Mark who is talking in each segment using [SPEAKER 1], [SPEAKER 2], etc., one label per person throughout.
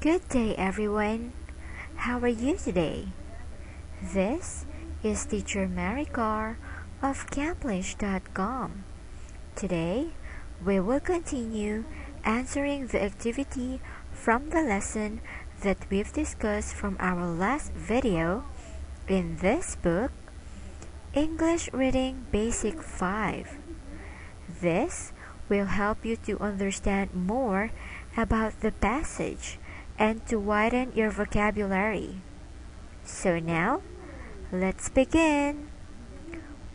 [SPEAKER 1] Good day, everyone. How are you today? This is Teacher Mary Carr of Camplish.com. Today, we will continue answering the activity from the lesson that we've discussed from our last video in this book, English Reading Basic 5. This will help you to understand more about the passage and to widen your vocabulary. So now, let's begin.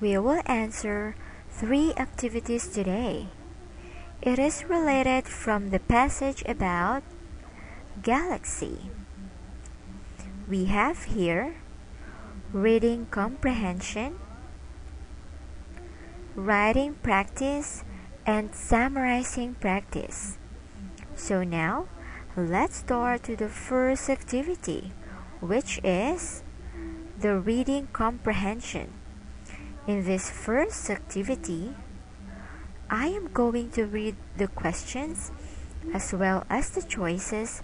[SPEAKER 1] We will answer 3 activities today. It is related from the passage about galaxy. We have here reading comprehension, writing practice, and summarizing practice. So now, let's start to the first activity, which is the reading comprehension. In this first activity, I am going to read the questions as well as the choices,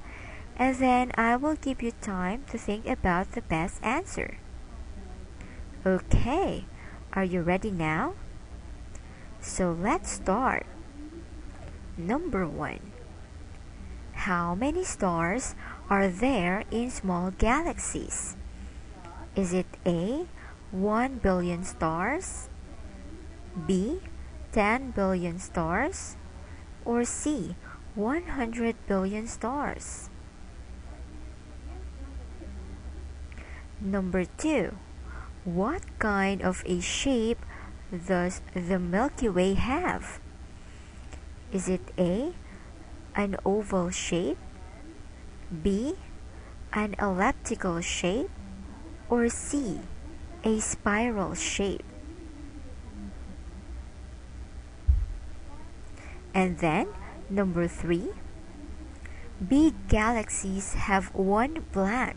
[SPEAKER 1] and then I will give you time to think about the best answer. Okay, are you ready now? So let's start. Number 1. How many stars are there in small galaxies? Is it A, 1 billion stars, B, 10 billion stars, or C, 100 billion stars? Number 2. What kind of a shape does the Milky Way have? Is it A, an oval shape, B, an elliptical shape, or C, a spiral shape? And then, number 3, big galaxies have one blank.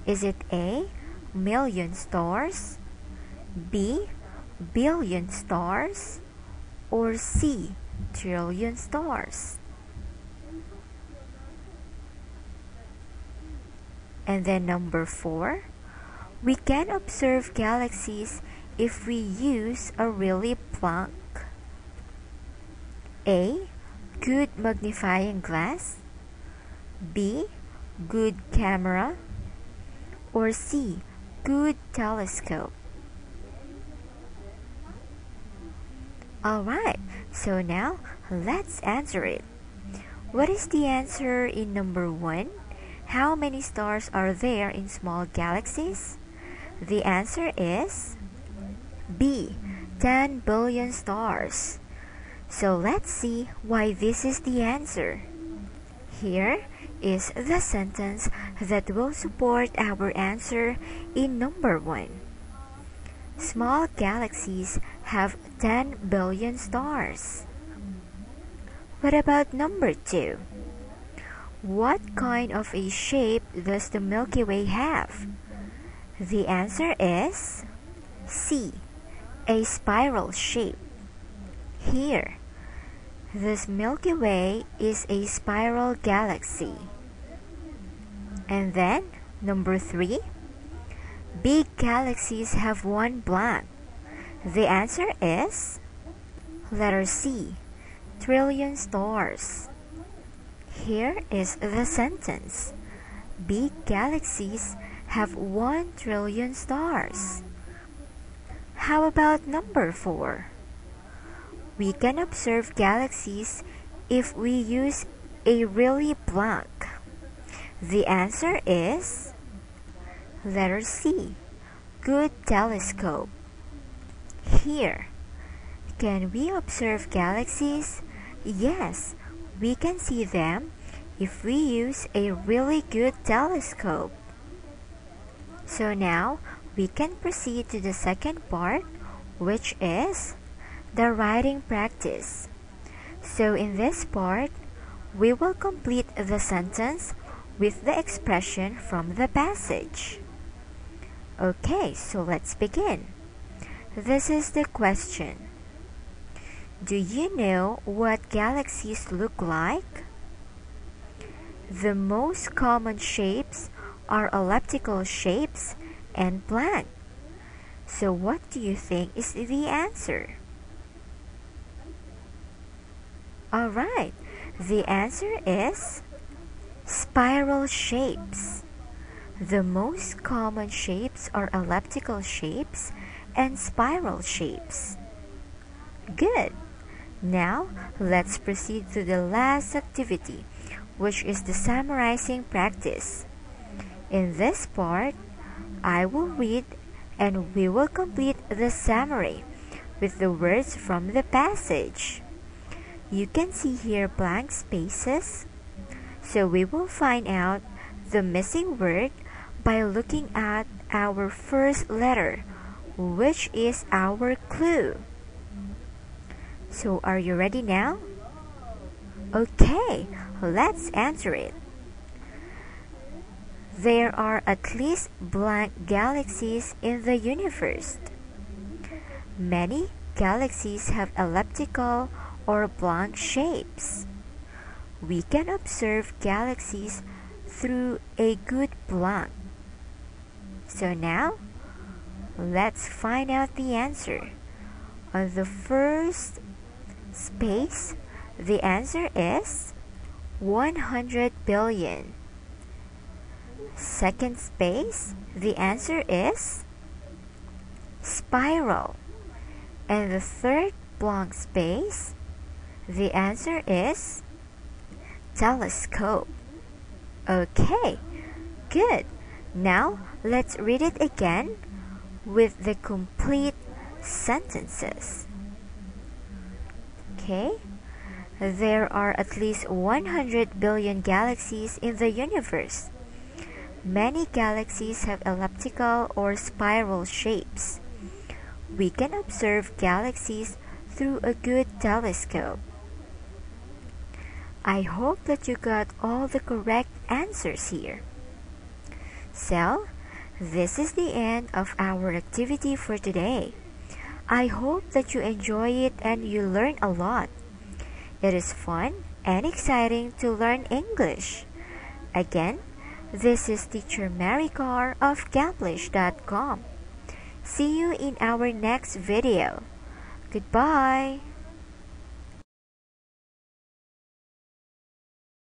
[SPEAKER 1] Is it A, million stars, B, billion stars, or C, trillion stars? And then number 4, we can observe galaxies if we use a really blank. A, good magnifying glass, B, good camera, or C, good telescope? Alright, so now let's answer it. What is the answer in number 1? How many stars are there in small galaxies? The answer is B, 10 billion stars. So let's see why this is the answer. Here is the sentence that will support our answer in number 1. Small galaxies have 10 billion stars. What about number 2? What kind of a shape does the Milky Way have? The answer is C, a spiral shape. Here, this Milky Way is a spiral galaxy. And then, number 3, big galaxies have one blank. The answer is letter C, trillion stars. Here is the sentence. Big galaxies have 1 trillion stars. How about number 4? We can observe galaxies if we use a really blank. The answer is letter C, good telescope. Here, can we observe galaxies? Yes, we can see them if we use a really good telescope. So now, we can proceed to the second part, which is the writing practice. So in this part, we will complete the sentence with the expression from the passage. Okay, so let's begin. This is the question. Do you know what galaxies look like? The most common shapes are elliptical shapes and blank. So what do you think is the answer? Alright, the answer is spiral shapes. The most common shapes are elliptical shapes and spiral shapes. Good! Now, let's proceed to the last activity, which is the summarizing practice. In this part, I will read and we will complete the summary with the words from the passage. You can see here blank spaces, so we will find out the missing word by looking at our first letter, which is our clue. So are you ready now? Okay, let's answer it. There are at least blank galaxies in the universe. Many galaxies have elliptical or blank shapes. We can observe galaxies through a good blank. So now, let's find out the answer. On the first space, the answer is 100 billion. Second space, the answer is spiral. And the third blank space, the answer is telescope. Okay, good. Now, let's read it again with the complete sentences. Okay, there are at least 100 billion galaxies in the universe. Many galaxies have elliptical or spiral shapes. We can observe galaxies through a good telescope. I hope that you got all the correct answers here. So, this is the end of our activity for today. I hope that you enjoy it and you learn a lot. It is fun and exciting to learn English. Again, this is Teacher Maricar of Gamblish.com. See you in our next video. Goodbye.